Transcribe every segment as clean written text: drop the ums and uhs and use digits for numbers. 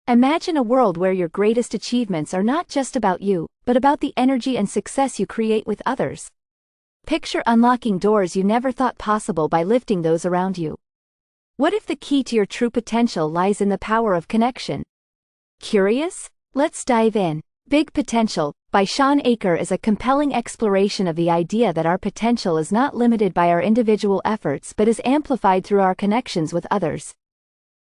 Imagine a world where your greatest achievements are not just about you, but about the energy and success you create with others. Picture unlocking doors you never thought possible by lifting those around you. What if the key to your true potential lies in the power of connection? Curious? Let's dive in. Big Potential, by Shawn Achor, is a compelling exploration of the idea that our potential is not limited by our individual efforts but is amplified through our connections with others.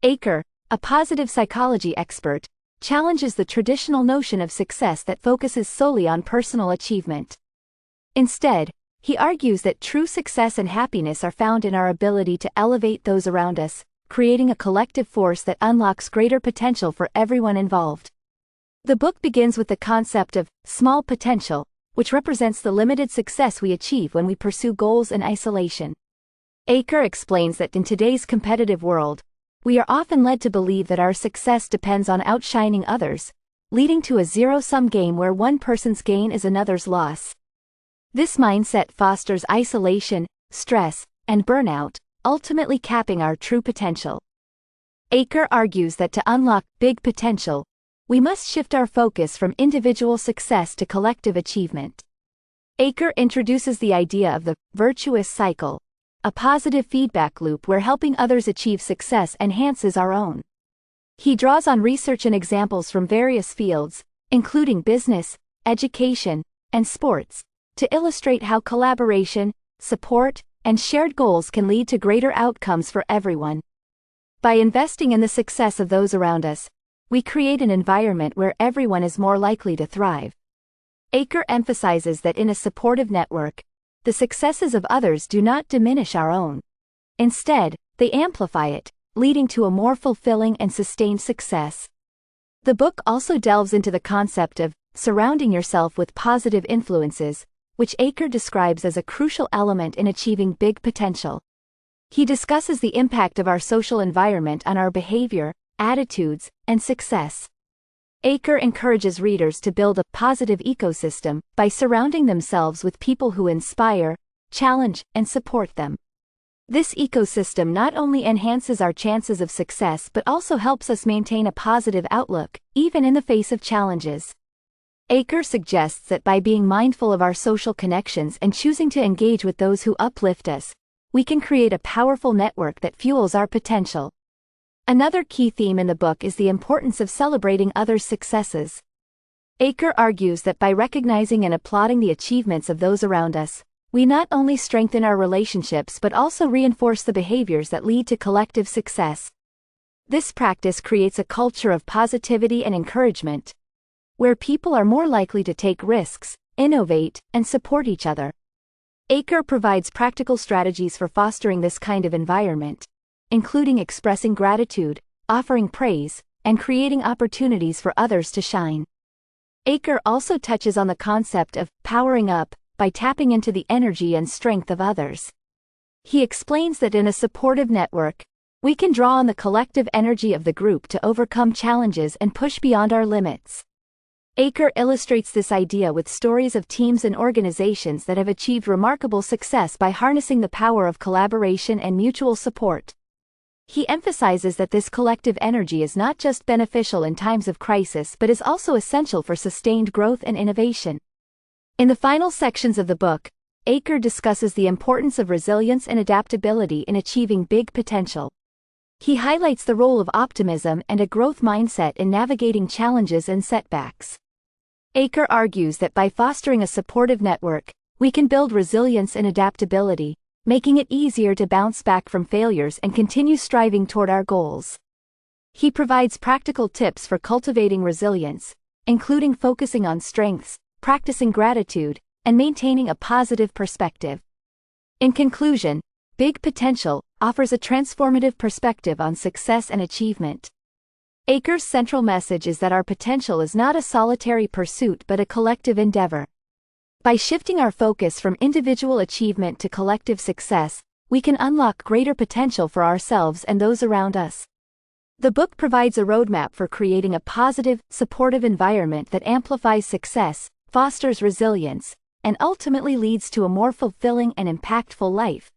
Achor, a positive psychology expert, challenges the traditional notion of success that focuses solely on personal achievement. Instead, he argues that true success and happiness are found in our ability to elevate those around us, creating a collective force that unlocks greater potential for everyone involved. The book begins with the concept of small potential, which represents the limited success we achieve when we pursue goals in isolation. Achor explains that in today's competitive world, we are often led to believe that our success depends on outshining others, leading to a zero-sum game where one person's gain is another's loss. This mindset fosters isolation, stress, and burnout, ultimately capping our true potential. Achor argues that to unlock big potential, we must shift our focus from individual success to collective achievement. Achor introduces the idea of the virtuous cycle, a positive feedback loop where helping others achieve success enhances our own. He draws on research and examples from various fields, including business, education, and sports, to illustrate how collaboration, support, and shared goals can lead to greater outcomes for everyone. By investing in the success of those around us, we create an environment where everyone is more likely to thrive. Achor emphasizes that in a supportive network, the successes of others do not diminish our own. Instead, they amplify it, leading to a more fulfilling and sustained success. The book also delves into the concept of surrounding yourself with positive influences, which Achor describes as a crucial element in achieving big potential. He discusses the impact of our social environment on our behavior, attitudes, and success. Achor encourages readers to build a positive ecosystem by surrounding themselves with people who inspire, challenge, and support them. This ecosystem not only enhances our chances of success but also helps us maintain a positive outlook, even in the face of challenges. Achor suggests that by being mindful of our social connections and choosing to engage with those who uplift us, we can create a powerful network that fuels our potential. Another key theme in the book is the importance of celebrating others' successes. Achor argues that by recognizing and applauding the achievements of those around us, we not only strengthen our relationships but also reinforce the behaviors that lead to collective success. This practice creates a culture of positivity and encouragement, where people are more likely to take risks, innovate, and support each other. Achor provides practical strategies for fostering this kind of environment, including expressing gratitude, offering praise, and creating opportunities for others to shine. Achor also touches on the concept of powering up by tapping into the energy and strength of others. He explains that in a supportive network, we can draw on the collective energy of the group to overcome challenges and push beyond our limits. Achor illustrates this idea with stories of teams and organizations that have achieved remarkable success by harnessing the power of collaboration and mutual support. He emphasizes that this collective energy is not just beneficial in times of crisis but is also essential for sustained growth and innovation. In the final sections of the book, Achor discusses the importance of resilience and adaptability in achieving big potential. He highlights the role of optimism and a growth mindset in navigating challenges and setbacks. Achor argues that by fostering a supportive network, we can build resilience and adaptability, making it easier to bounce back from failures and continue striving toward our goals. He provides practical tips for cultivating resilience, including focusing on strengths, practicing gratitude, and maintaining a positive perspective. In conclusion, Big Potential offers a transformative perspective on success and achievement. Achor's central message is that our potential is not a solitary pursuit but a collective endeavor. By shifting our focus from individual achievement to collective success, we can unlock greater potential for ourselves and those around us. The book provides a roadmap for creating a positive, supportive environment that amplifies success, fosters resilience, and ultimately leads to a more fulfilling and impactful life.